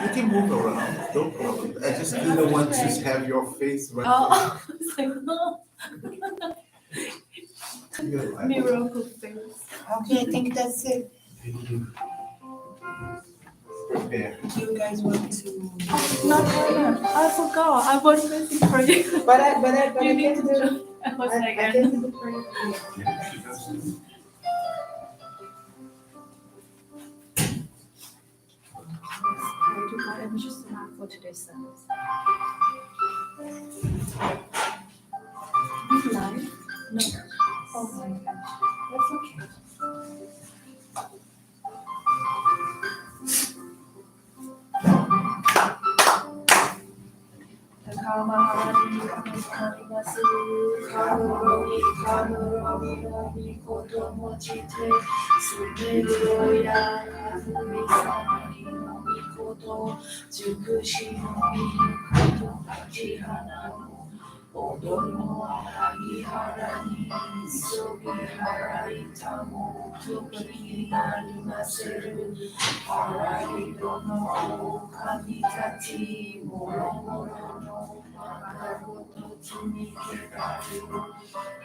You can move around, no problem. I just didn't want to have your face right Oh, it's like, oh, there. miracle face. Okay, I think that's it. Prepare. Do you guys want to? No, I forgot. I was waiting for you. But I You need can to do. join. I was I like, can do the prayer. Yeah, she does. I was just not for today's service. Live? No. Oh my gosh. That's okay. Kamarani, kamarani masu, kamaroni, kamaroni, koto mochite, sumeru ya, kazumi samani no mikoto, tsukushi no mikoto, hachihana no, odori no aragi harani, sogi harai tamu, toki narimaseru, aragi dono, kamitachi, moro moro no, makaroto tsunikeraru,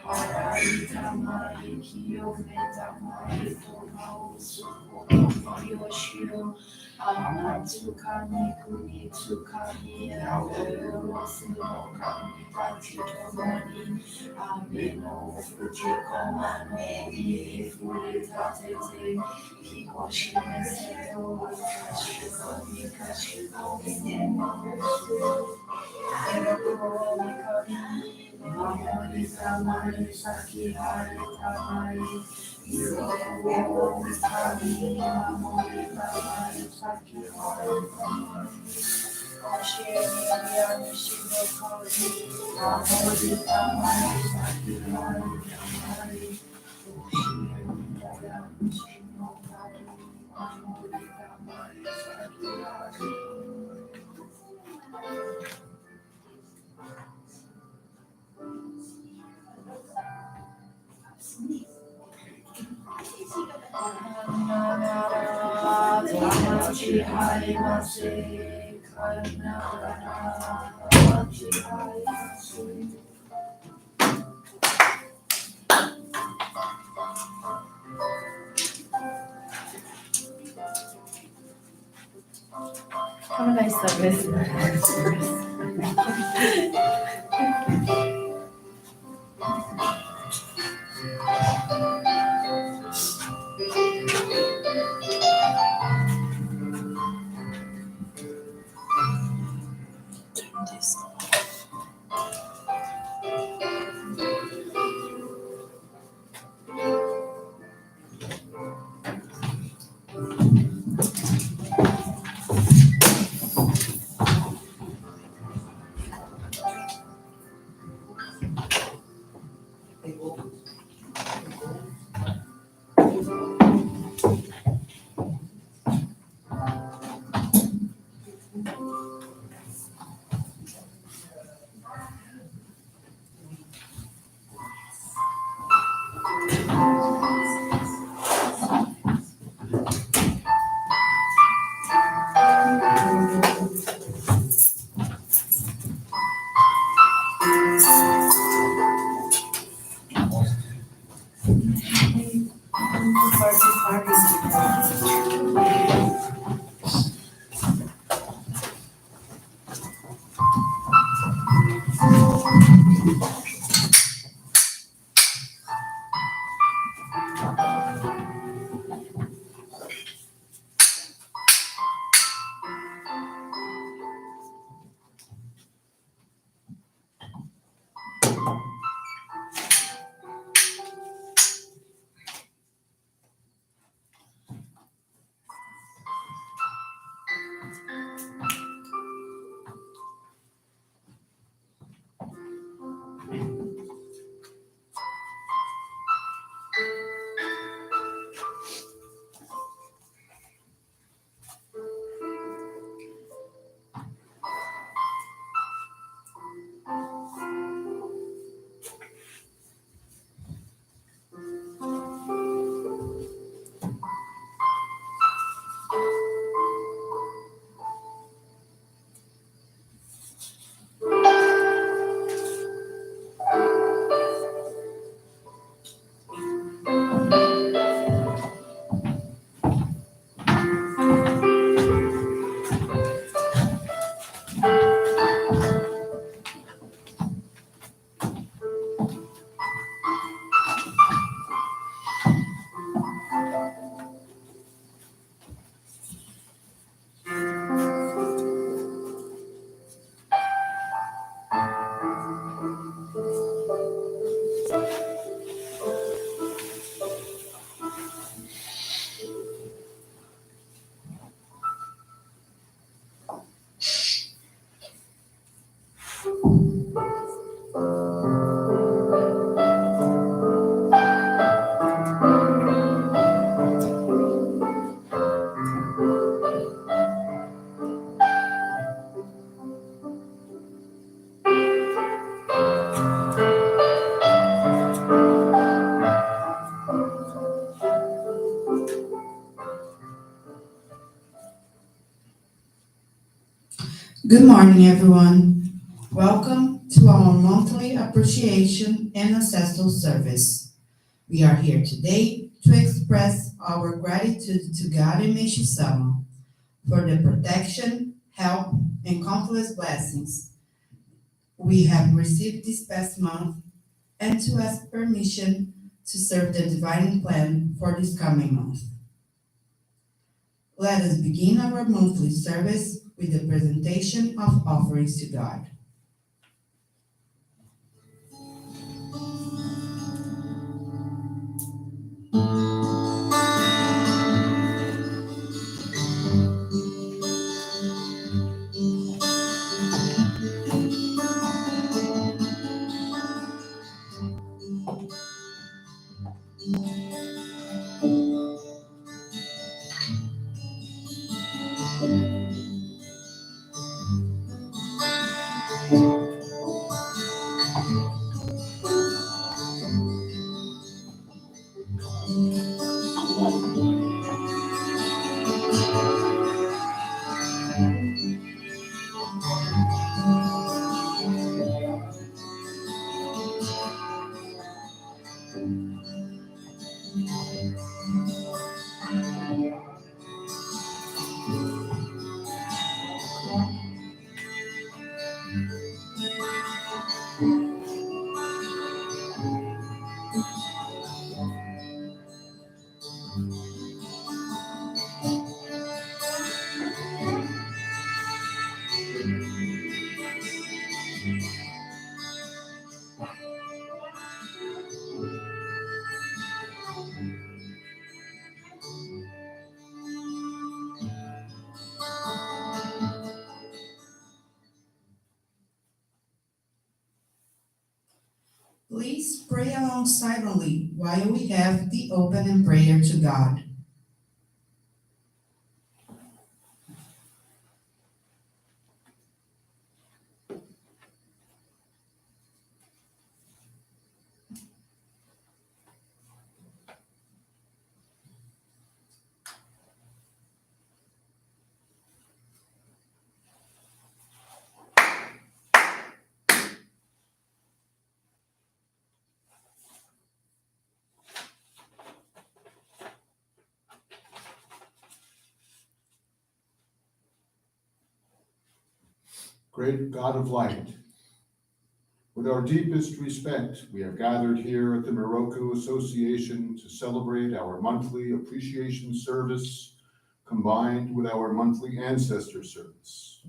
harai tamai, kiyome tamai, tono, sukoto no yoshio, Anatsukami kunitsukami aoyorosu no kamitachi tomoni, ameno fujikoma no ie furitatete, hikoshime seto, kashikomi kashikomi nemo, eroko mikami, mamori tamari saki hari tamari, iroko mikami, mamori tamari saki hari tamari, oshiri yami shirokari, mamori tamari saki hari tamari, oshiri yami shirokari, mamori tamari saki hari Have a nice service. Good morning, everyone. Welcome to our monthly appreciation and ancestral service. We are here today to express our gratitude to God and Meshisama for the protection, help, and countless blessings we have received this past month and to ask permission to serve the divine plan for this coming month. Let us begin our monthly service with the presentation of offerings to God. Please pray along silently while we have the opening prayer to God. Great God of light, with our deepest respect, we have gathered here at the Moroku Association to celebrate our monthly appreciation service combined with our monthly ancestor service.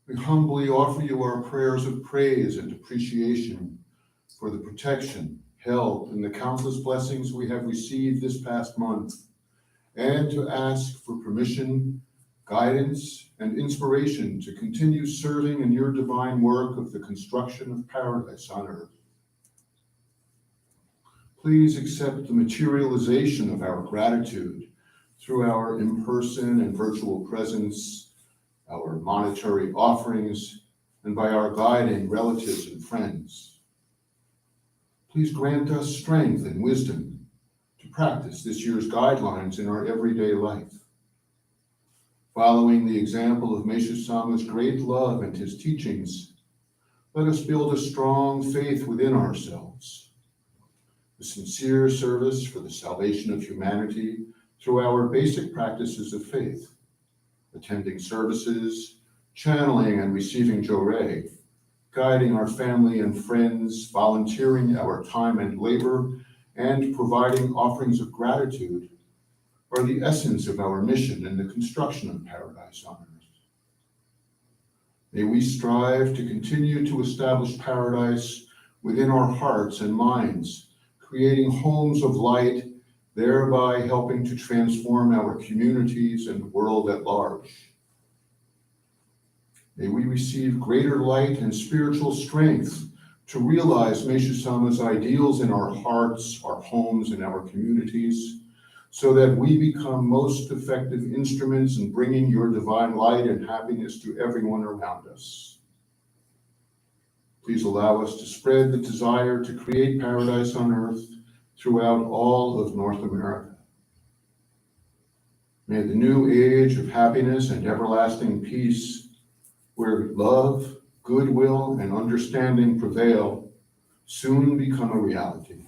We humbly offer you our prayers of praise and appreciation for the protection, help, and the countless blessings we have received this past month, and to ask for permission, guidance, and inspiration to continue serving in your divine work of the construction of paradise on earth. Please accept the materialization of our gratitude through our in-person and virtual presence, our monetary offerings, and by our guiding relatives and friends. Please grant us strength and wisdom to practice this year's guidelines in our everyday life. Following the example of Meshisama's great love and his teachings, let us build a strong faith within ourselves, a sincere service for the salvation of humanity through our basic practices of faith, attending services, channeling and receiving Jorei, guiding our family and friends, volunteering our time and labor, and providing offerings of gratitude are the essence of our mission in the construction of paradise on earth. May we strive to continue to establish paradise within our hearts and minds, creating homes of light, thereby helping to transform our communities and the world at large. May we receive greater light and spiritual strength to realize Meshisama's ideals in our hearts, our homes, and our communities, so that we become most effective instruments in bringing your divine light and happiness to everyone around us. Please allow us to spread the desire to create paradise on earth throughout all of North America. May the new age of happiness and everlasting peace where love, goodwill, and understanding prevail, soon become a reality.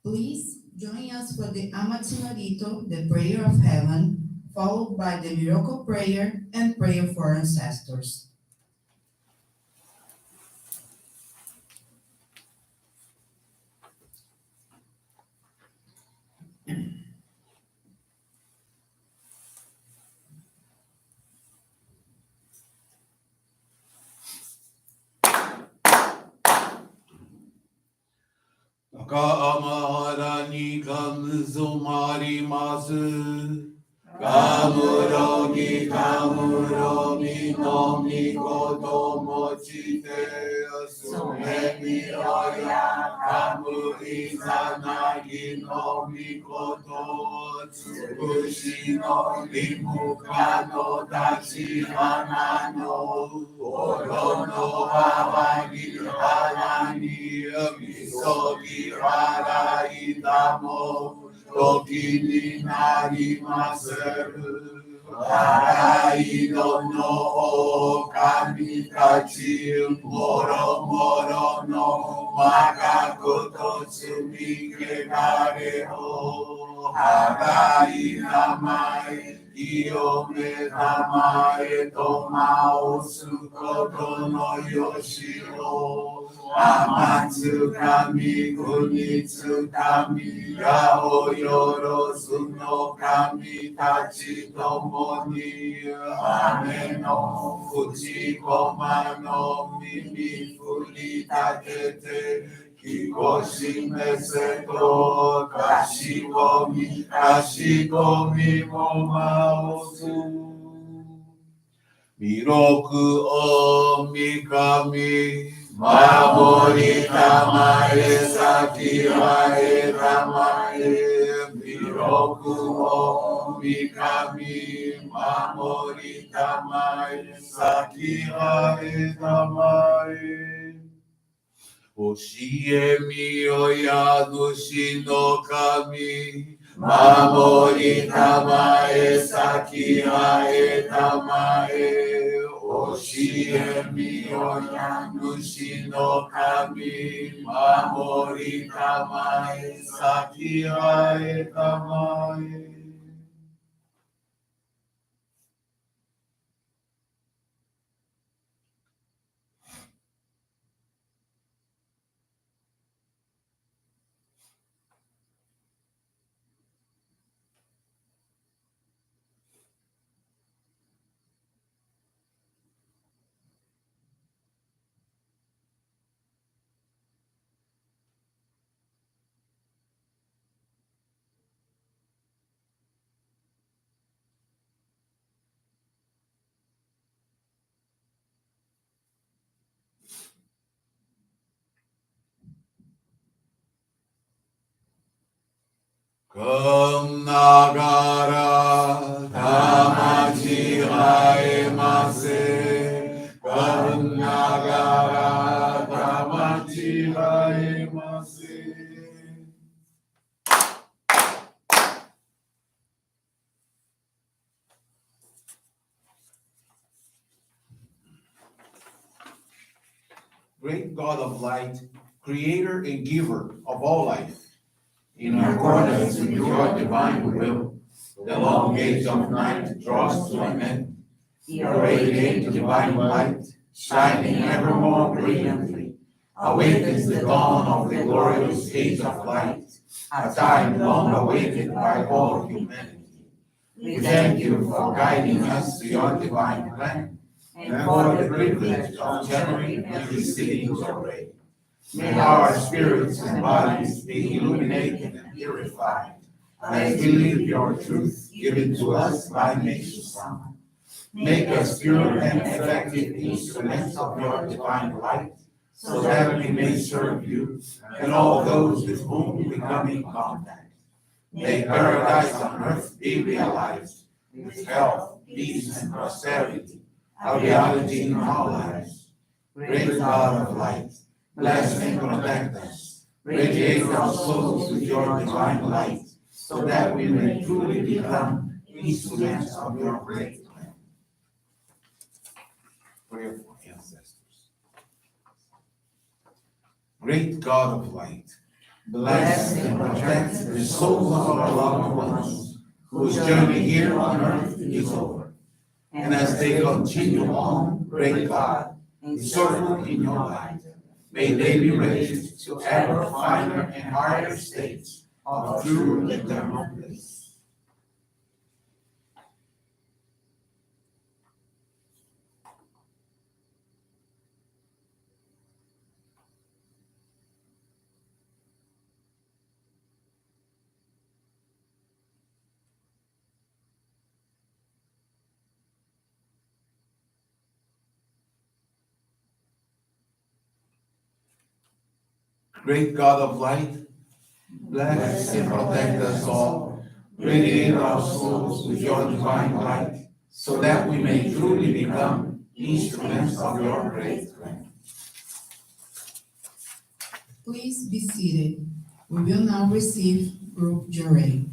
Please join us for the Amatinarito, the prayer of heaven, followed by the miracle prayer and prayer for ancestors. Kamahara ni kamuzumarimasu. Kamuro ni kamuro mi no mi koto mochite asume mi oya kamu izanagi no mi koto tsukushi no limuka no tachi hana no oro no hawagi harani misogi hara idamo Toki ni narimasu, harai no o kamitachi, moro moro no makakoto tsumike gare o, harai namae, iome namae tomao sukoto no yoshiro. Amatsu kami kunitsu kami yao yorosu no kami tachi tomo ni ame no fuji koma no mimi furi takete kikoshi meseto kashikomi mo maosu miroku o mikami Mamori tamae saki wae tamae miroku o mikami Mamori tamae saki wae tamae Oshie mi oyanushi no kami Mamori tamae saki wae tamae Oshie mi oyanushi no kami Mamori tamae saki wae tamae Kom nagara tamaji haemase. Kom nagara tamaji haemase. Great God of light, creator and giver of all life, in accordance with your divine will, the long age of night draws to an end. Your radiant divine light, shining ever more brilliantly, awakens the dawn of the glorious age of light, a time long awaited by all humanity. We thank you for guiding us to your divine plan, and for the privilege of channeling and receiving your ray. May our spirits and bodies be illuminated and purified as we live your truth given to us by nature's Son. Make us pure and effective instruments of your divine light, so that we may serve you and all those with whom we come in contact. May paradise on earth be realized with health, peace, and prosperity, a reality in our lives. Great God of light, bless and protect us. Radiate our souls with your divine light, so that we may truly become instruments of your great plan. Prayer for ancestors. Great God of light, bless and protect the souls of our loved ones, whose journey here on earth is over. And as they continue on, great God, encircled in your light, may they be raised to ever finer and higher states of true eternal bliss. Great God of light, bless and protect us all. Radiate our souls with your divine light, so that we may truly become instruments of your great plan. Please be seated. We will now receive group jury.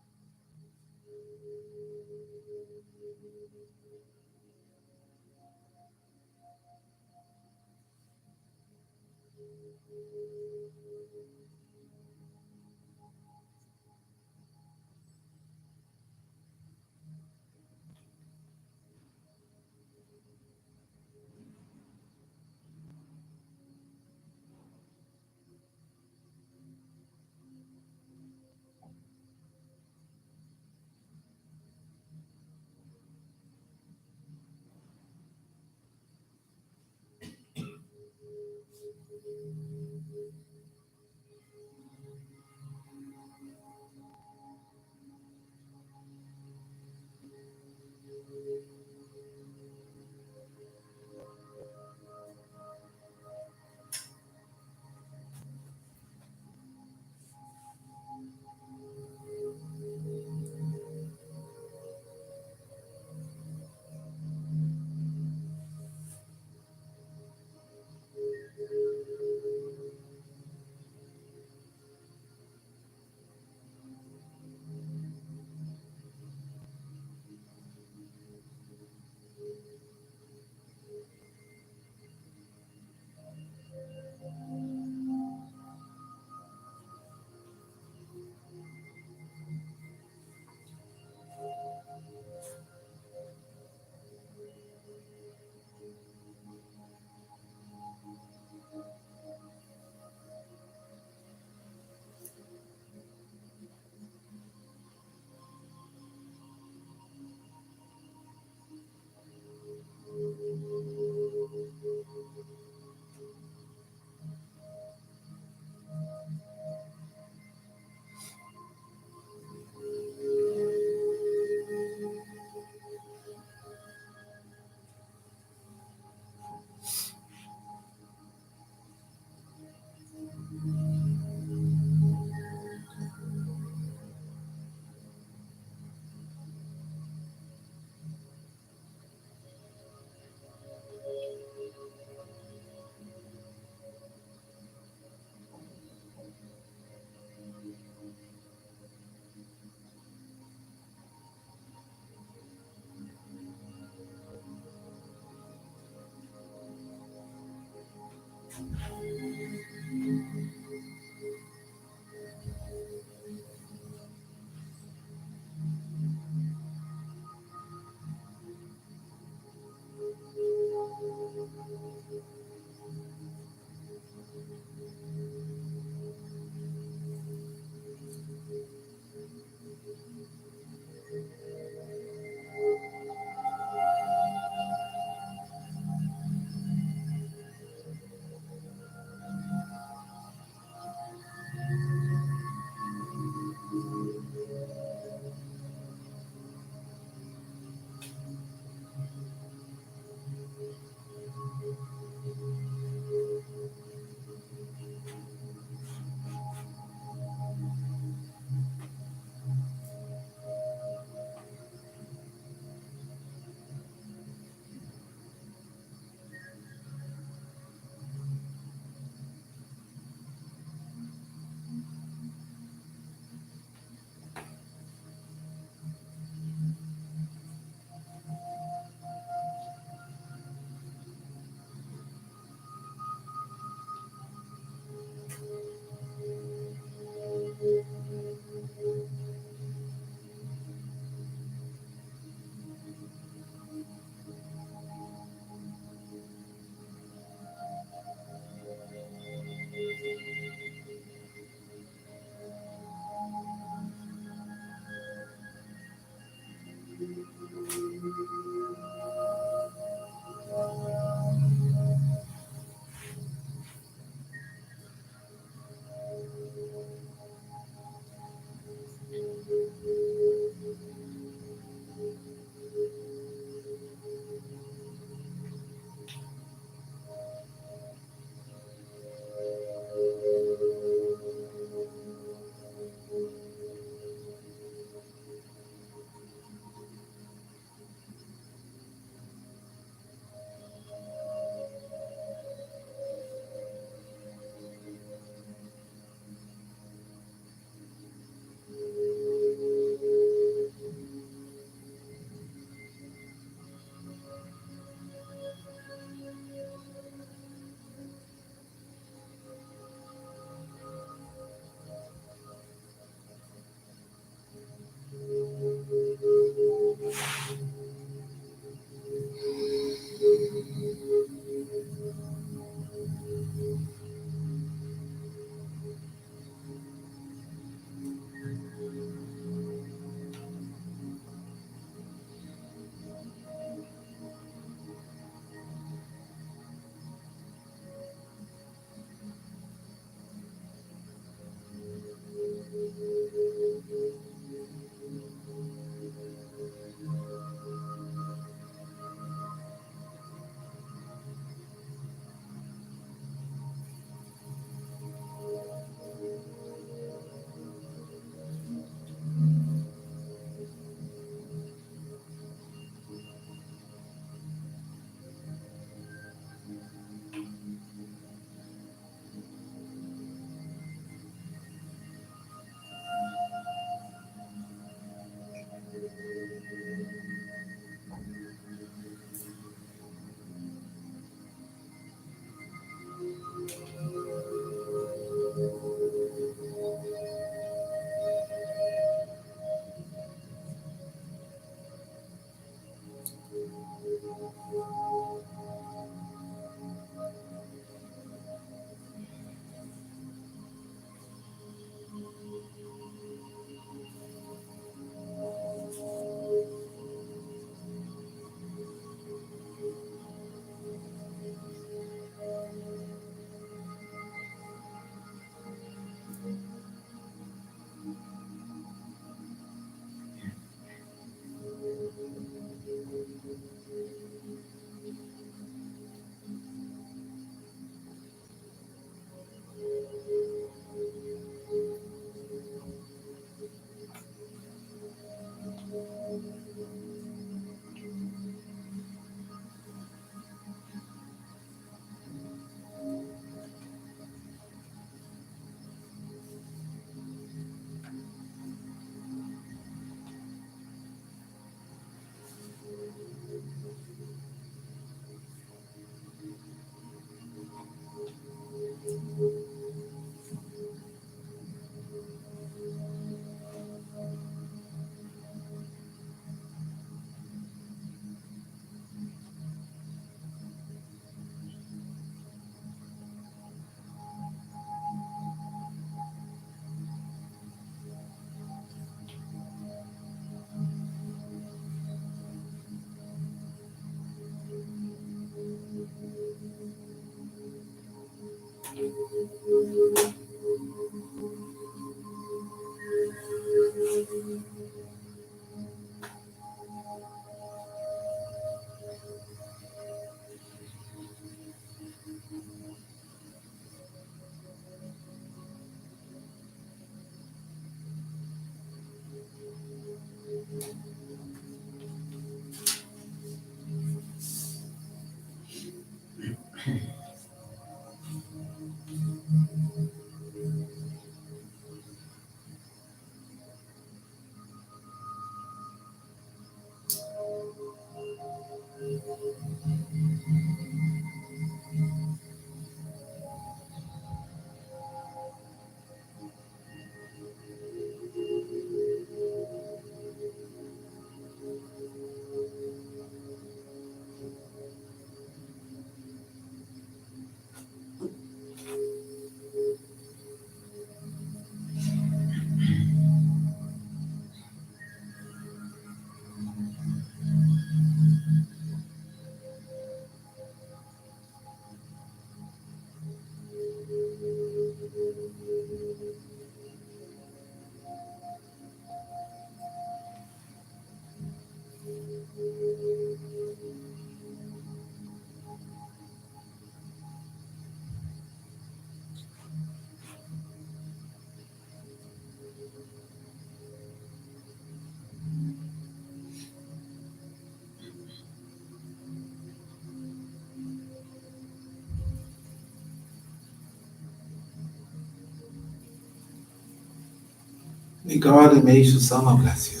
May God and may Susama bless you.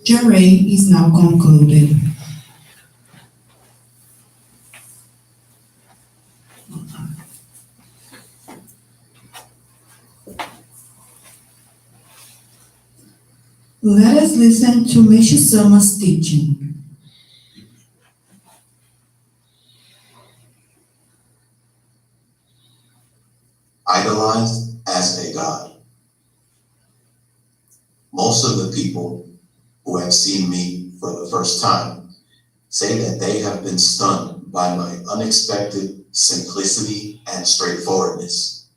Jury is now concluded. Let us listen to Misha Sama's teaching. Idolized as a god. Most of the people who have seen me for the first time say that they have been stunned by my unexpected simplicity and straightforwardness.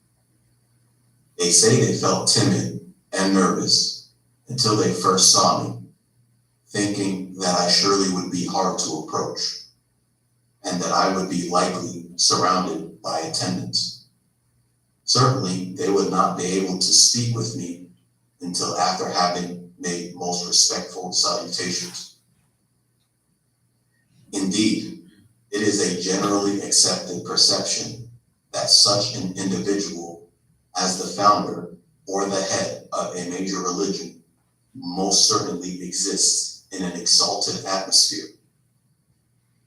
They say they felt timid and nervous until they first saw me, thinking that I surely would be hard to approach and that I would be likely surrounded by attendants. Certainly, they would not be able to speak with me until after having made most respectful salutations. Indeed, it is a generally accepted perception that such an individual as the founder or the head of a major religion most certainly exists in an exalted atmosphere.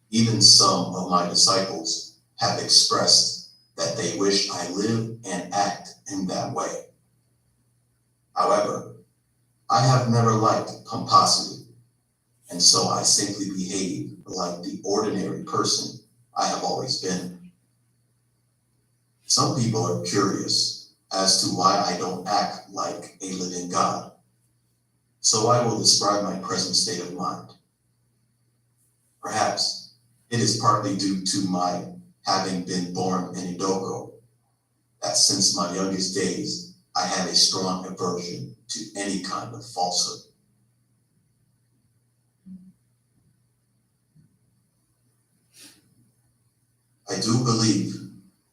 Even some of my disciples have expressed that they wish I live and act in that way. However, I have never liked pomposity, and so I simply behave like the ordinary person I have always been. Some people are curious as to why I don't act like a living God, so I will describe my present state of mind. Perhaps it is partly due to my having been born in Idoko, that since my youngest days, I had a strong aversion to any kind of falsehood. I do believe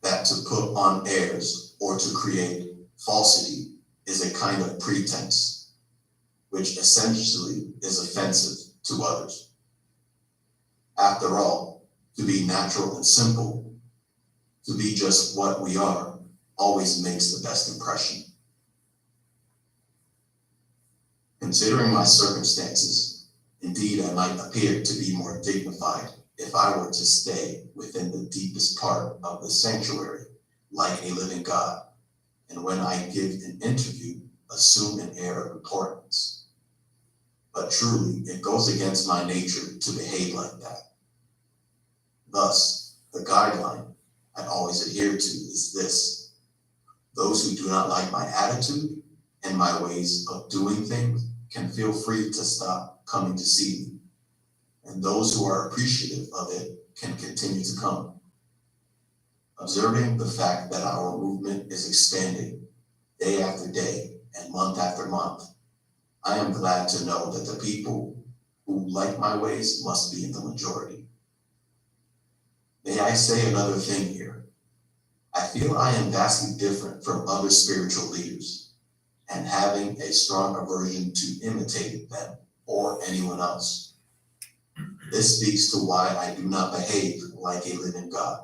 that to put on airs or to create falsity is a kind of pretense, which essentially is offensive to others. After all, to be natural and simple, to be just what we are, always makes the best impression. Considering my circumstances, indeed I might appear to be more dignified if I were to stay within the deepest part of the sanctuary like a living God, and when I give an interview, assume an air of importance. But truly, it goes against my nature to behave like that. Thus, the guideline I always adhere to is this: those who do not like my attitude and my ways of doing things can feel free to stop coming to see me, and those who are appreciative of it can continue to come. Observing the fact that our movement is expanding day after day and month after month, I am glad to know that the people who like my ways must be in the majority. May I say another thing here? I feel I am vastly different from other spiritual leaders and having a strong aversion to imitating them or anyone else. This speaks to why I do not behave like a living God.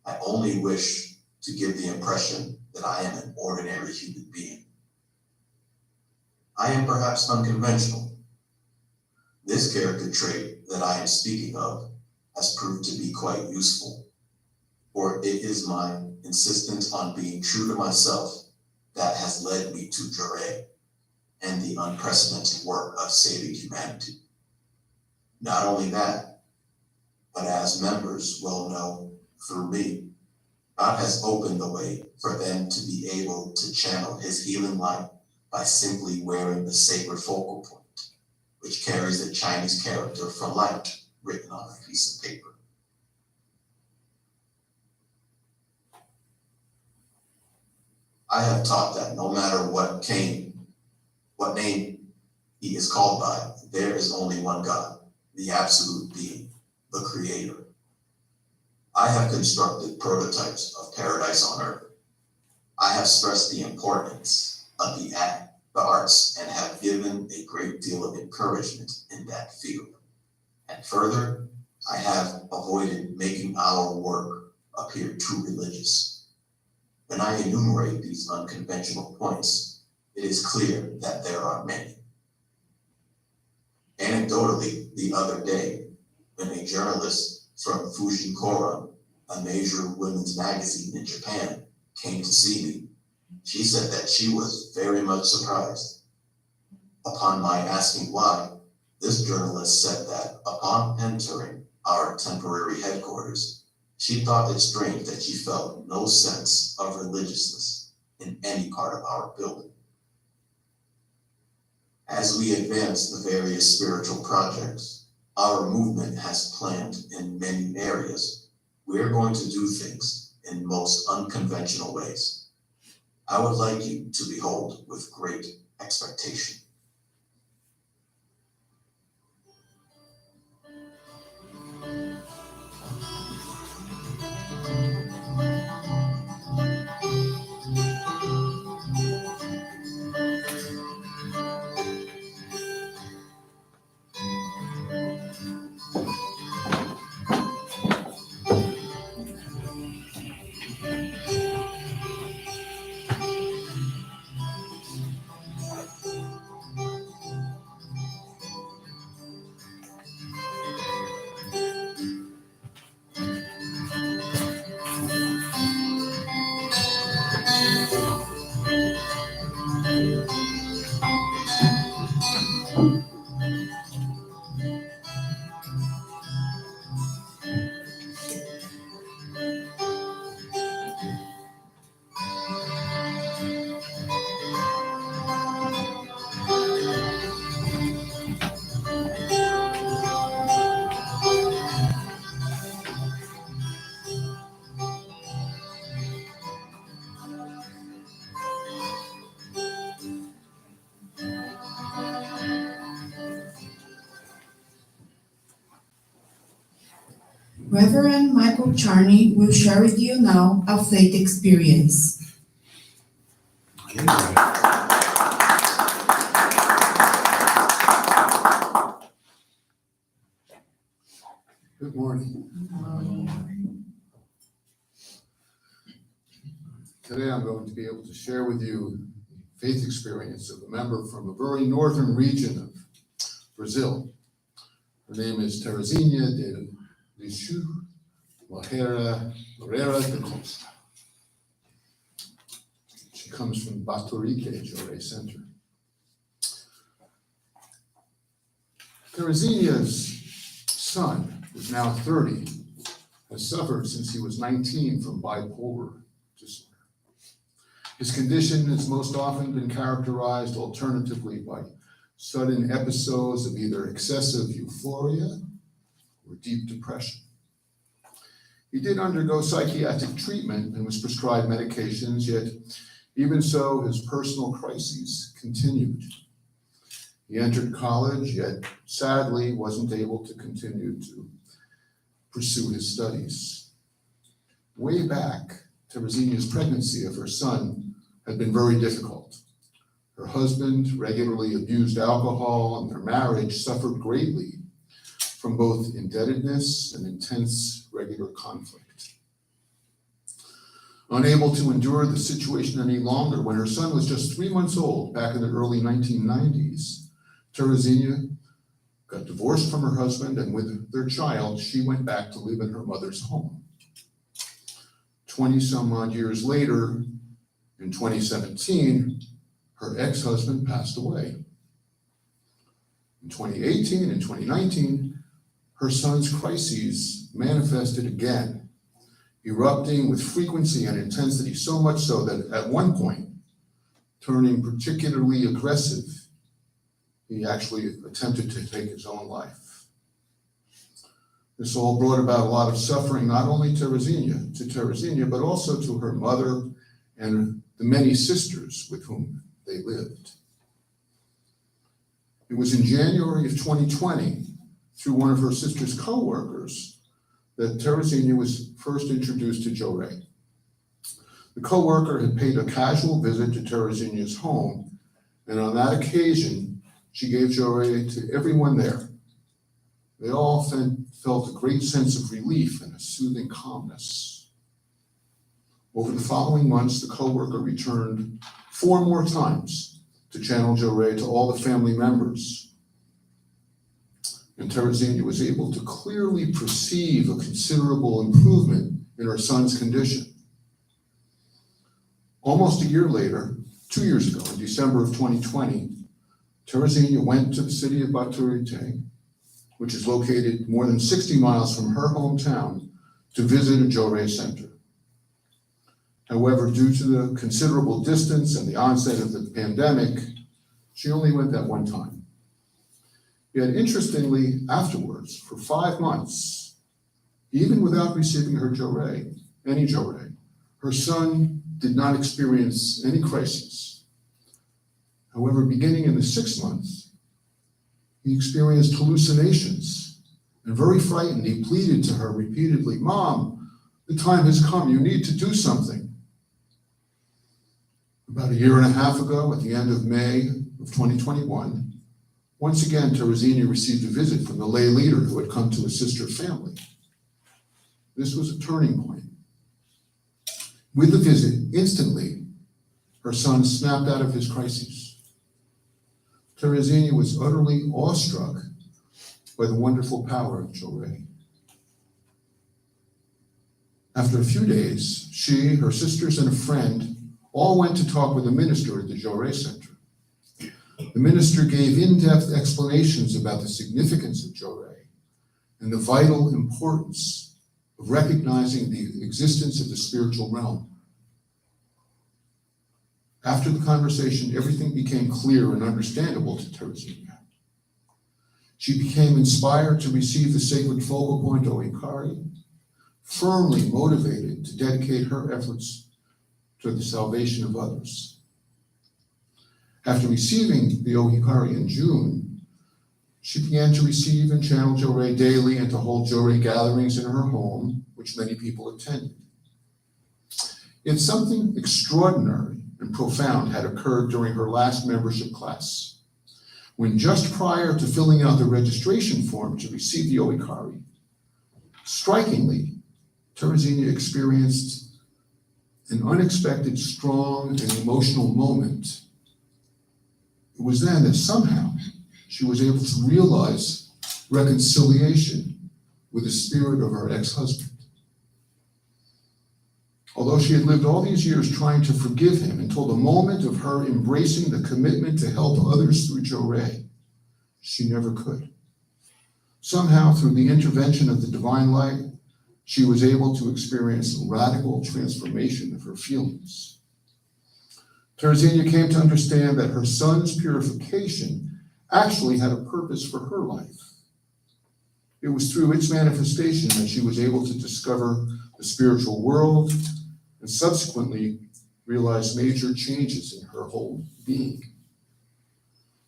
I only wish to give the impression that I am an ordinary human being. I am perhaps unconventional. This character trait that I am speaking of has proved to be quite useful, for it is my insistence on being true to myself that has led me to Jure and the unprecedented work of saving humanity. Not only that, but as members well know through me, God has opened the way for them to be able to channel his healing light by simply wearing the sacred focal point, which carries the Chinese character for light written on a piece of paper. I have taught that no matter what name he is called by, there is only one God, the absolute being, the creator. I have constructed prototypes of paradise on earth. I have stressed the importance of the arts and have given a great deal of encouragement in that field. And further, I have avoided making our work appear too religious. When I enumerate these unconventional points, it is clear that there are many. Anecdotally, the other day, when a journalist from Fuji Koran, a major women's magazine in Japan, came to see me, she said that she was very much surprised. Upon my asking why, this journalist said that upon entering our temporary headquarters, she thought it strange that she felt no sense of religiousness in any part of our building. As we advance the various spiritual projects our movement has planned in many areas, we're going to do things in most unconventional ways. I would like you to behold with great expectation. Reverend Michael Charney will share with you now a faith experience. Good morning. Today I'm going to be able to share with you the faith experience of a member from a very northern region of Brazil. Her name is Terezinha de Lixu Moreira da Costa. She comes from Baturique, Jure Center. Terezinha's son, who's now 30, has suffered since he was 19 from bipolar disorder. His condition has most often been characterized alternatively by sudden episodes of either excessive euphoria or deep depression. He did undergo psychiatric treatment and was prescribed medications, yet even so, his personal crises continued. He entered college, yet sadly wasn't able to continue to pursue his studies. Way back, Teresina's pregnancy of her son had been very difficult. Her husband regularly abused alcohol, and their marriage suffered greatly from both indebtedness and intense regular conflict. Unable to endure the situation any longer, when her son was just 3 months old, back in the early 1990s, Teresina got divorced from her husband, and with their child, she went back to live in her mother's home. 20 some odd years later, in 2017, her ex-husband passed away. In 2018 and 2019, her son's crises manifested again, erupting with frequency and intensity, so much so that at one point, turning particularly aggressive, he actually attempted to take his own life. This all brought about a lot of suffering, not only to Teresina, but also to her mother and the many sisters with whom they lived. It was in January of 2020, through one of her sister's co-workers, that Teresina was first introduced to Jo Rae. The co-worker had paid a casual visit to Teresina's home, and on that occasion, she gave Jo Rae to everyone there. They all felt a great sense of relief and a soothing calmness. Over the following months, the co-worker returned 4 more times to channel Jo Rae to all the family members. And Teresina was able to clearly perceive a considerable improvement in her son's condition. Almost a year later, 2 years ago, in December of 2020, Teresina went to the city of Baturité, which is located more than 60 miles from her hometown, to visit a Jo Rae center. However, due to the considerable distance and the onset of the pandemic, she only went that one time. Yet interestingly, afterwards, for 5 months, even without receiving her Jo Rae, any Jo Rae, her son did not experience any crises. However, beginning in the 6th month, he experienced hallucinations, and very frightened, he pleaded to her repeatedly, "Mom, the time has come, you need to do something." About 1.5 years ago, at the end of May of 2021, once again, Teresina received a visit from the lay leader who had come to assist her family. This was a turning point. With the visit, instantly, her son snapped out of his crises. Teresina was utterly awestruck by the wonderful power of Jo Rae. After a few days, she, her sisters, and a friend all went to talk with the minister at the Jo Rae Center. The minister gave in-depth explanations about the significance of Jo Rae and the vital importance of recognizing the existence of the spiritual realm. After the conversation, everything became clear and understandable to Teresina. She became inspired to receive the sacred focal point O Ikari, firmly motivated to dedicate her efforts to the salvation of others. After receiving the O Ikari in June, she began to receive and channel Jo Rae daily and to hold Jo Rae gatherings in her home, which many people attended. Yet something extraordinary and profound had occurred during her last membership class, when just prior to filling out the registration form to receive the O Ikari, strikingly, Teresina experienced an unexpected, strong, and emotional moment. It was then that somehow she was able to realize reconciliation with the spirit of her ex-husband. Although she had lived all these years trying to forgive him until the moment of her embracing the commitment to help others through Jo Rae, she never could. Somehow, through the intervention of the divine light, she was able to experience a radical transformation of her feelings. Teresina came to understand that her son's purification actually had a purpose for her life. It was through its manifestation that she was able to discover the spiritual world and subsequently realize major changes in her whole being.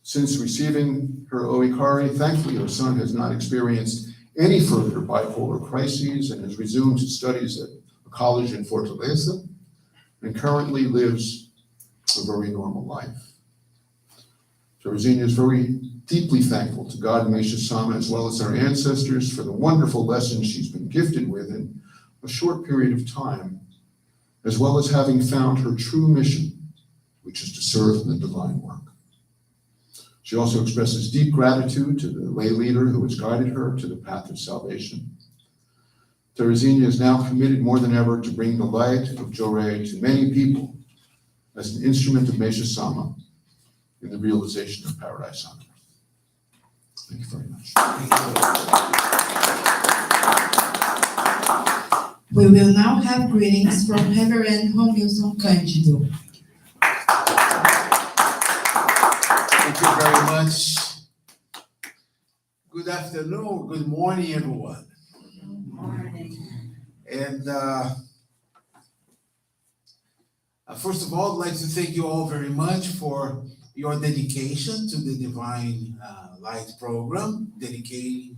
Since receiving her Oikari, thankfully her son has not experienced any further bipolar crises and has resumed his studies at a college in Fortaleza and currently lives a very normal life. Teresina is very deeply thankful to God and Meisha Sama as well as our ancestors for the wonderful lessons she's been gifted with in a short period of time, as well as having found her true mission, which is to serve in the divine work. She also expresses deep gratitude to the lay leader who has guided her to the path of salvation. Teresina is now committed more than ever to bring the light of Jorei to many people as an instrument of Meisha Sama in the realization of Paradise on Earth. Thank you very much. We will now have greetings from Reverend Romilson Cândido. Thank you very much. Good afternoon, good morning, everyone. Good morning. And first of all, I'd like to thank you all very much for your dedication to the Divine Light program, dedicating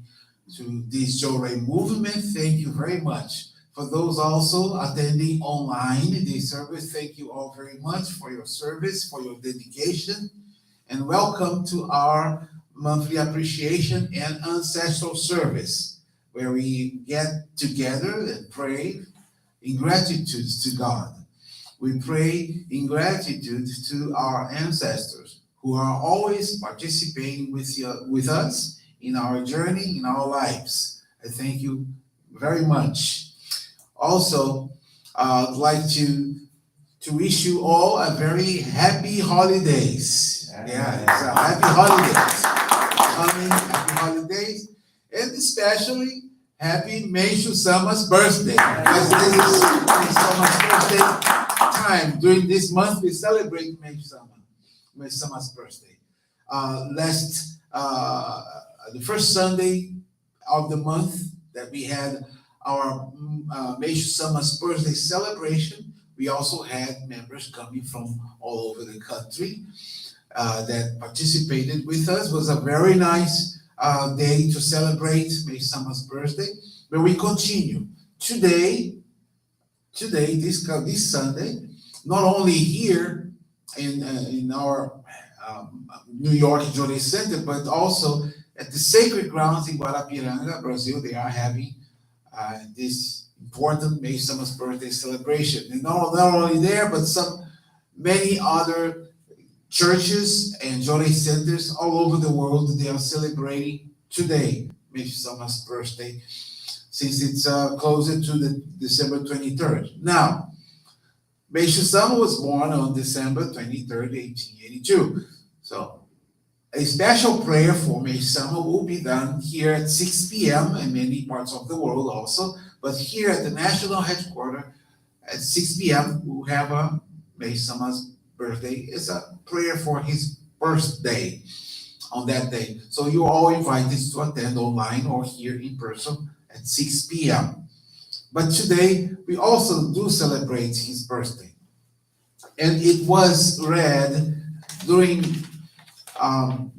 to this Jorei movement. Thank you very much. For those also attending online this service, thank you all very much for your service, for your dedication, and welcome to our monthly appreciation and ancestral service, where we get together and pray in gratitude to God. We pray in gratitude to our ancestors who are always participating with us in our journey, in our lives. I thank you very much. Also, I'd like to wish you all a very happy holidays. Yeah, it's a happy holidays. Coming, happy holidays, and especially happy Meishu Sama's birthday. Because this is Meishu Sama's birthday time. During this month, we celebrate Meishu Sama's birthday. The first Sunday of the month that we had our Meishu Sama's birthday celebration, we also had members coming from all over the country that participated with us. It was a very nice day to celebrate Meishu Sama's birthday, but we continue. Today, this Sunday, not only here in our New York Jorei Center, but also at the Sacred Grounds in Guarapiranga, Brazil. They are having this important Meishu Sama's birthday celebration. And not only there, but many other churches and Jorei centers all over the world, they are celebrating today Meishu Sama's birthday, since it's closer to the December 23rd. Now, Meishu Sama was born on December 23rd, 1882. So, a special prayer for Meishu Sama will be done here at 6 p.m. in many parts of the world also, but here at the national headquarters at 6 p.m. we'll have a Meishu Sama's birthday. It's a prayer for his birthday on that day. So you're all invited to attend online or here in person at 6 p.m. But today we also do celebrate his birthday. And it was read during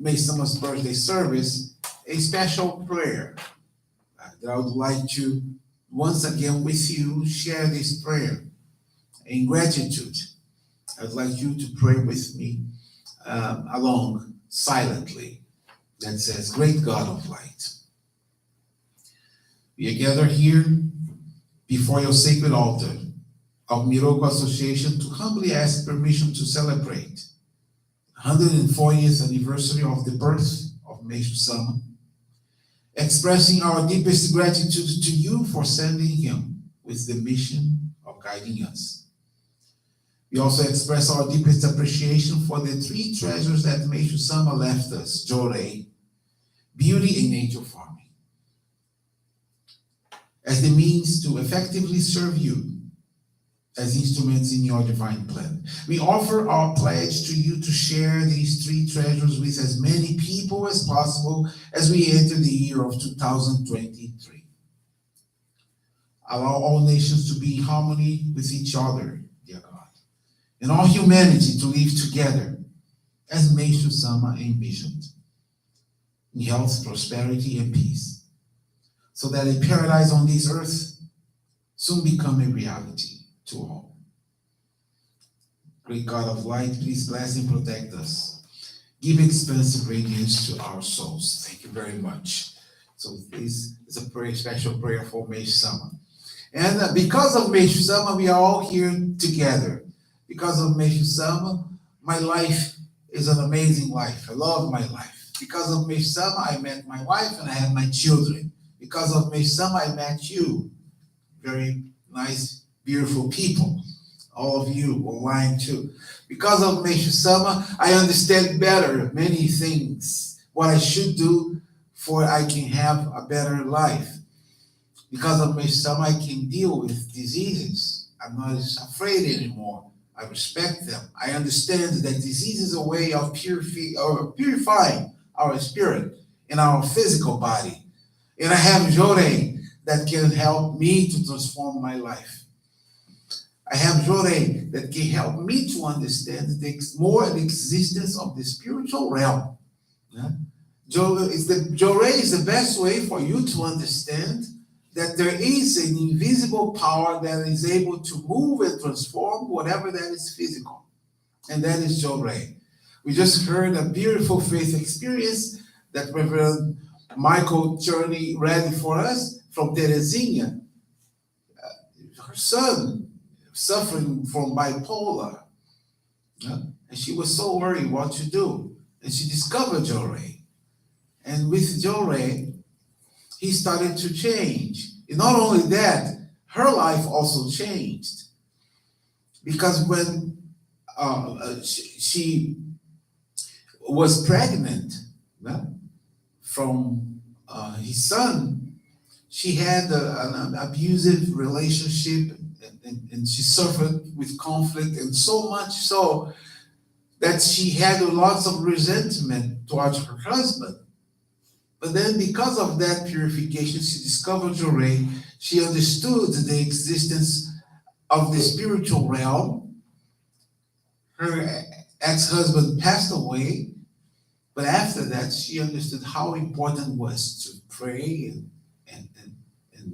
Meishu Sama's birthday service, a special prayer that I would like to once again with you share this prayer in gratitude. I'd like you to pray with me along silently. That says, Great God of light, we are gathered here before your sacred altar of Miroku Association to humbly ask permission to celebrate 140th anniversary of the birth of Meishu Sama, expressing our deepest gratitude to you for sending him with the mission of guiding us. We also express our deepest appreciation for the three treasures that Meishu Sama left us: Jorei, beauty, and nature farming, as the means to effectively serve you as instruments in your divine plan. We offer our pledge to you to share these three treasures with as many people as possible as we enter the year of 2023. Allow all nations to be in harmony with each other, dear God, and all humanity to live together as Meishu Sama envisioned, in health, prosperity, and peace, so that a paradise on this earth soon become a reality to all. Great God of light, please bless and protect us. Give expansive radiance to our souls. Thank you very much. So this is a prayer, special prayer for Meishu Sama. And because of Meishu Sama, we are all here together. Because of Meishu Sama, my life is an amazing life. I love my life. Because of Meishu Sama, I met my wife and I have my children. Because of Meishu Sama, I met you. Very nice, beautiful people. All of you online too. Because of Meishu Sama, I understand better many things. What I should do for I can have a better life. Because of Meishu Sama, I can deal with diseases. I'm not afraid anymore. I respect them. I understand that disease is a way of purifying our spirit and our physical body. And I have Jorei that can help me to transform my life. I have Jorei that can help me to understand the existence of the spiritual realm. Yeah? Jorei is the best way for you to understand that there is an invisible power that is able to move and transform whatever that is physical. And that is Jorei. We just heard a beautiful faith experience that Reverend Michael Cherney read for us from Teresina. Her son suffering from bipolar. And she was so worried what to do. And she discovered Jorei. And with Jorei, he started to change. And not only that, her life also changed. Because when she was pregnant from his son, she had an abusive relationship and she suffered with conflict, and so much so that she had lots of resentment towards her husband. But then because of that purification, she discovered Jorei. She understood the existence of the spiritual realm. Her ex-husband passed away, but after that, she understood how important it was to pray and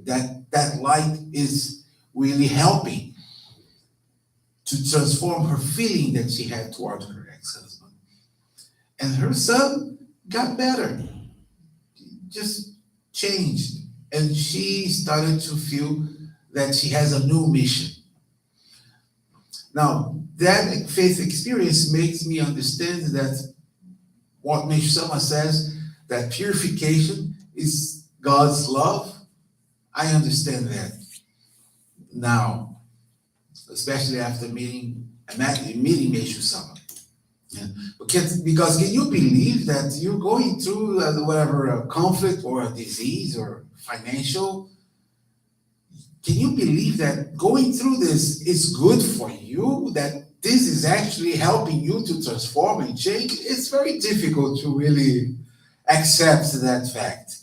that light is really helping to transform her feeling that she had towards her ex-husband. And her son got better. Just changed, and she started to feel that she has a new mission. Now, that faith experience makes me understand that what Meishu Sama says, that purification is God's love. I understand that now, especially after meeting Meishu Sama. Yeah. Because can you believe that you're going through whatever conflict or a disease or financial? Can you believe that going through this is good for you? That this is actually helping you to transform and change? It's very difficult to really accept that fact.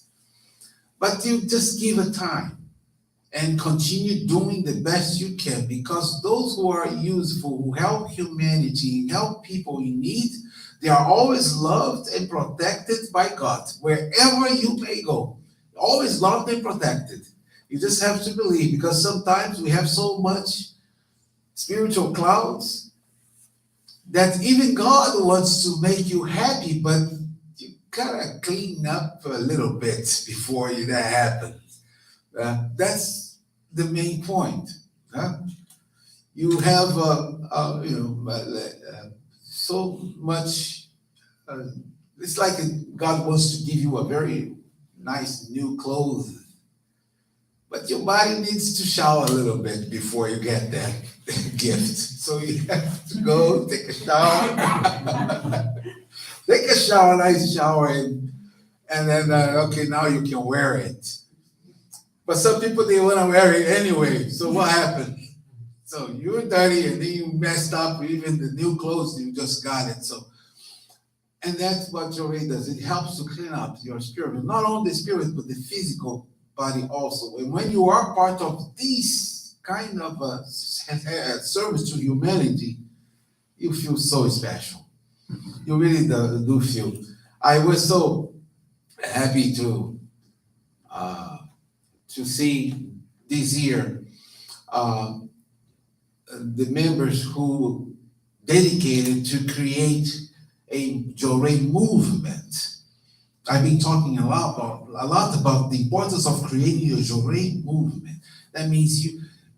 But you just give it time and continue doing the best you can, because those who are useful, who help humanity, help people in need, they are always loved and protected by God, wherever you may go. Always loved and protected. You just have to believe, because sometimes we have so much spiritual clouds that even God wants to make you happy, but you gotta clean up a little bit before that happens. That's the main point. You have, so much. It's like God wants to give you a very nice new clothes, but your body needs to shower a little bit before you get that gift. So you have to go take a shower, take a shower, nice shower, and then okay, now you can wear it. But some people, they want to wear it anyway. So what happens? So you were dirty and then you messed up, even the new clothes, you just got it. So, and that's what Joray does. It helps to clean up your spirit, not only the spirit, but the physical body also. And when you are part of this kind of service to humanity, you feel so special. You really do feel. I was so happy to see this year the members who dedicated to create a Joray movement. I've been talking a lot about the importance of creating a Joray movement. That means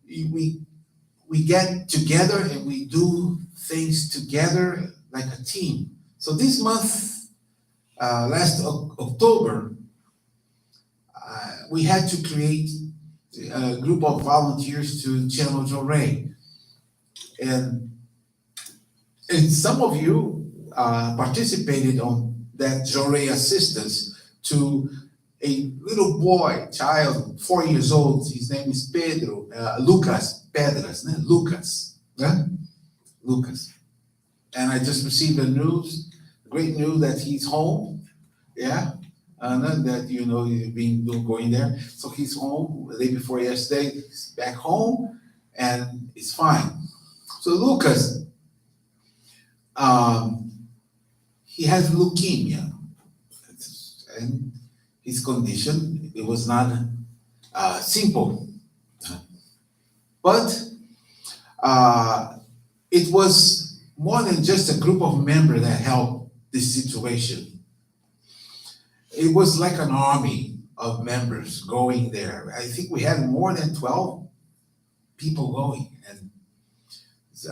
we get together and we do things together like a team. So this month, last October, we had to create a group of volunteers to channel Joray. And some of you participated on that Joray assistance to a little boy, child, 4 years old. His name is Pedro, Lucas Pedras, Lucas. And I just received the great news that he's home, and that, he's been going there. So he's home the day before yesterday, he's back home, and it's fine. So Lucas, he has leukemia, and his condition, it was not simple, but it was more than just a group of members that helped this situation. It was like an army of members going there. I think we had more than 12 people going, and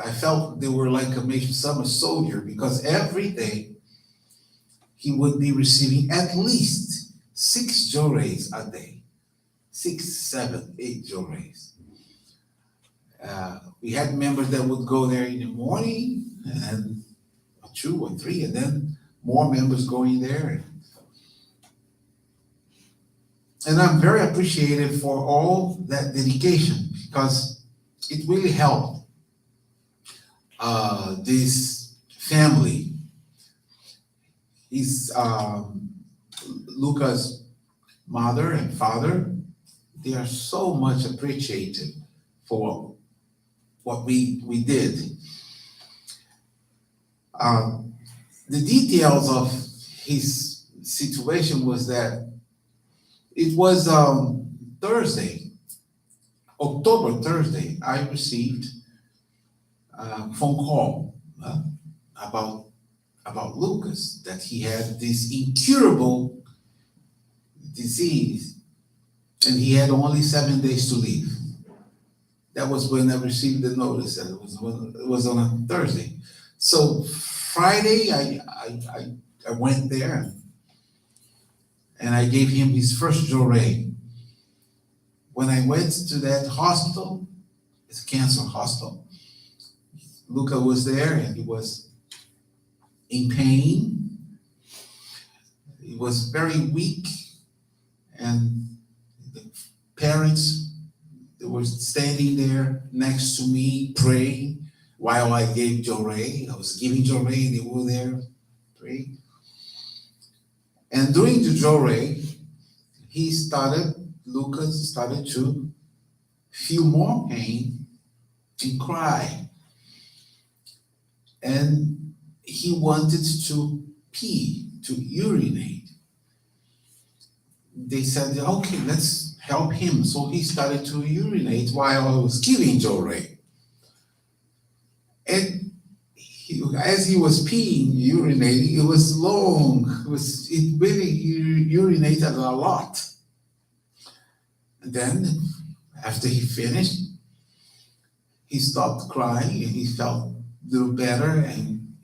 I felt they were like a Major Summer soldier, because every day he would be receiving at least 6 Jorays a day. 6, 7, 8 Jorays. We had members that would go there in the morning, and 2 or 3, and then more members going there. And I'm very appreciative for all that dedication, because it really helped this family. His Lucas' mother and father, they are so much appreciated for what we did. The details of his situation was that it was Thursday, October Thursday, I received a phone call about Lucas, that he had this incurable disease and he had only 7 days to live. That was when I received the notice, and it was on a Thursday. So Friday, I went there and I gave him his first Joray. When I went to that hospital, it's a cancer hospital, Luca was there and he was in pain. He was very weak, and the parents, they were standing there next to me praying while I gave Joray. I was giving Joray, they were there praying. And during the Joray, Lucas started to feel more pain and cry. And he wanted to pee, to urinate. They said, okay, let's help him. So he started to urinate while I was giving Joray. And as he was peeing, urinating, it was long. It really urinated a lot. And then, after he finished, he stopped crying and he felt a little better and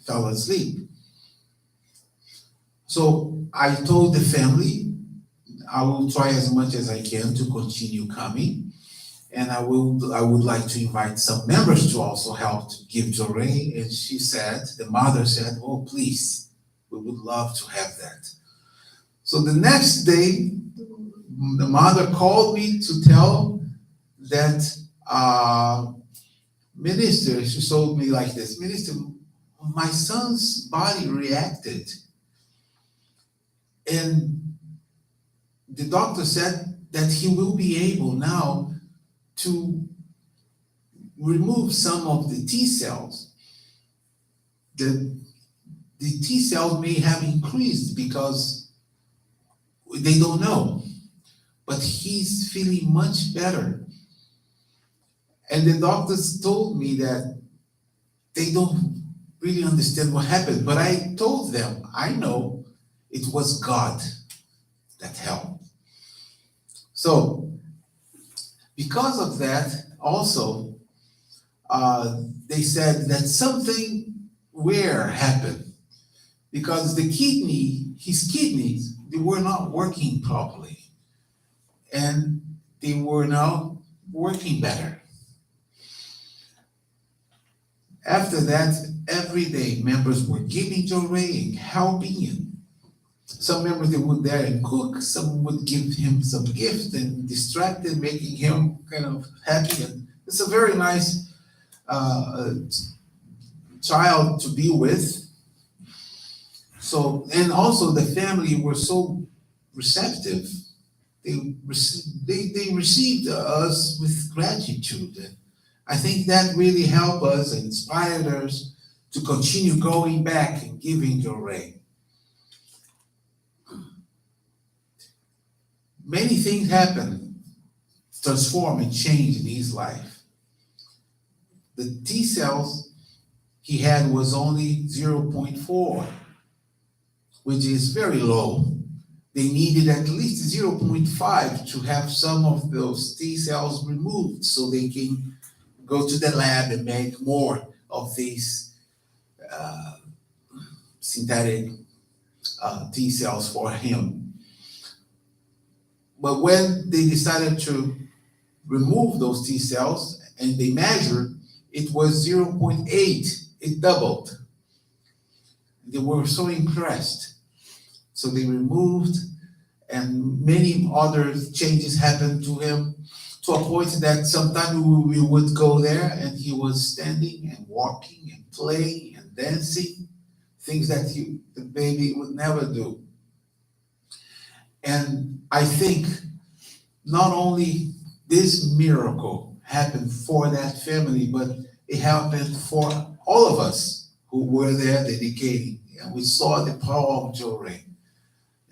fell asleep. So I told the family, I will try as much as I can to continue coming. And I would like to invite some members to also help to give Joray. And she said, the mother said, oh, please, we would love to have that. So the next day, the mother called me to tell that Minister, she told me like this, Minister, my son's body reacted. And the doctor said that he will be able now to remove some of the T cells. The T cells may have increased because they don't know, but he's feeling much better. And the doctors told me that they don't really understand what happened, but I told them, I know it was God that helped. So, because of that, also, they said that something weird happened because his kidneys, they were not working properly, and they were now working better. After that, every day members were giving Joray and helping him. Some members, they would there and cook, some would give him some gift and distracted, making him kind of happy. And it's a very nice child to be with. So, and also the family were so receptive. They received us with gratitude. I think that really helped us and inspired us to continue going back and giving Joray. Many things happened, transform and change in his life. The T cells he had was only 0.4, which is very low. They needed at least 0.5 to have some of those T cells removed so they can go to the lab and make more of these synthetic T cells for him. But when they decided to remove those T cells and they measured, it was 0.8, it doubled. They were so impressed. So they removed, and many other changes happened to him, to a point that sometimes we would go there and he was standing and walking and playing and dancing, things that the baby would never do. And I think not only this miracle happened for that family, but it happened for all of us who were there dedicating. And we saw the power of Joray.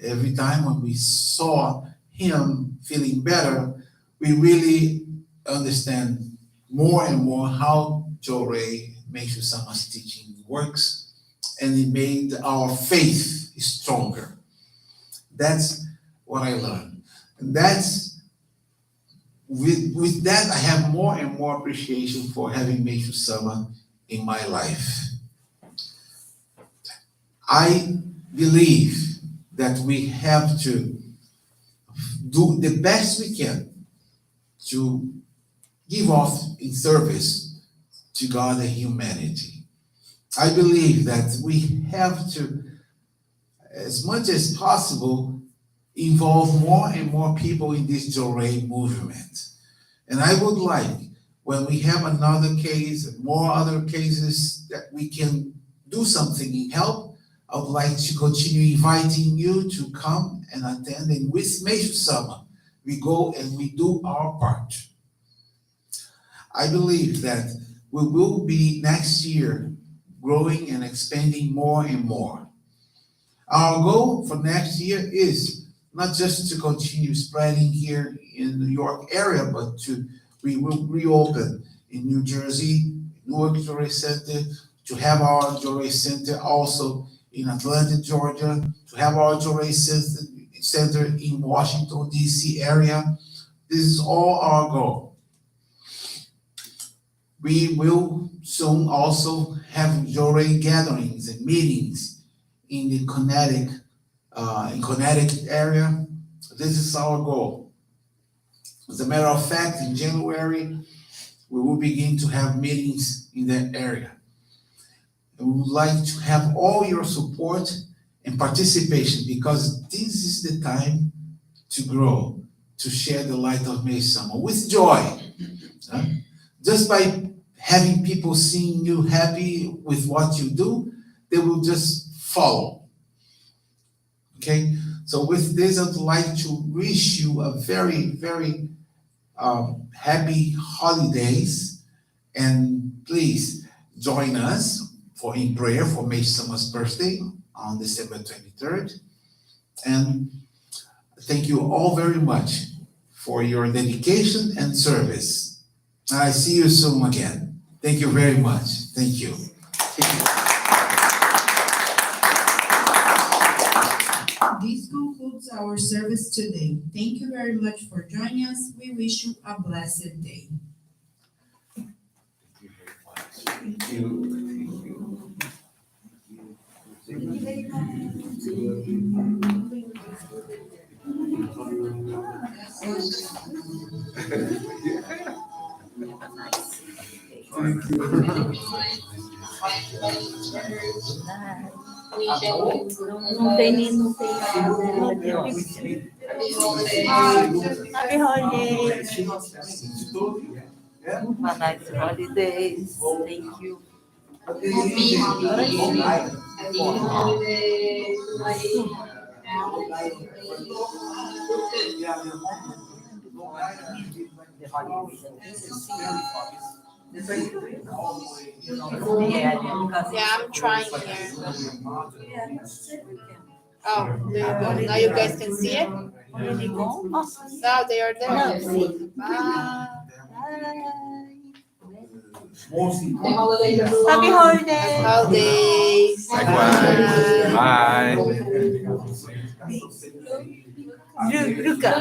Every time when we saw him feeling better, we really understand more and more how Joray Meishu Sama's teaching works, and it made our faith stronger. That's what I learned. And that's with that I have more and more appreciation for having Meishu Sama in my life. I believe that we have to do the best we can to give off in service to God and humanity. I believe that we have to, as much as possible, involve more and more people in this Joray movement. And I would like, when we have another case, and more other cases that we can do something in help, I would like to continue inviting you to come and attend, and with Meishu Sama, we go and we do our part. I believe that we will be next year growing and expanding more and more. Our goal for next year is not just to continue spreading here in the New York area, but we will reopen in New Jersey, Newark Joray Center, to have our Joray Center also in Atlanta, Georgia, to have our Joray Center in Washington, D.C. area. This is all our goal. We will soon also have Joray gatherings and meetings in the Connecticut area. This is our goal. As a matter of fact, in January, we will begin to have meetings in that area. And we would like to have all your support and participation, because this is the time to grow, to share the light of Meishu Sama with joy. just by having people seeing you happy with what you do, they will just follow. Okay, so with this, I'd like to wish you a very, very happy holidays, and please join us in prayer for May Summer's birthday on December 23rd. And thank you all very much for your dedication and service. I see you soon again. Thank you very much. Thank you. This concludes our service today. Thank you very much for joining us. We wish you a blessed day. Thank you. Não tem nem, não tem nada. Happy holidays. Have a nice holidays. Thank you. Yeah, I'm trying here. Oh, now you guys can see it? Now they are there. Bye. Happy holidays. Holidays. Bye. Druga.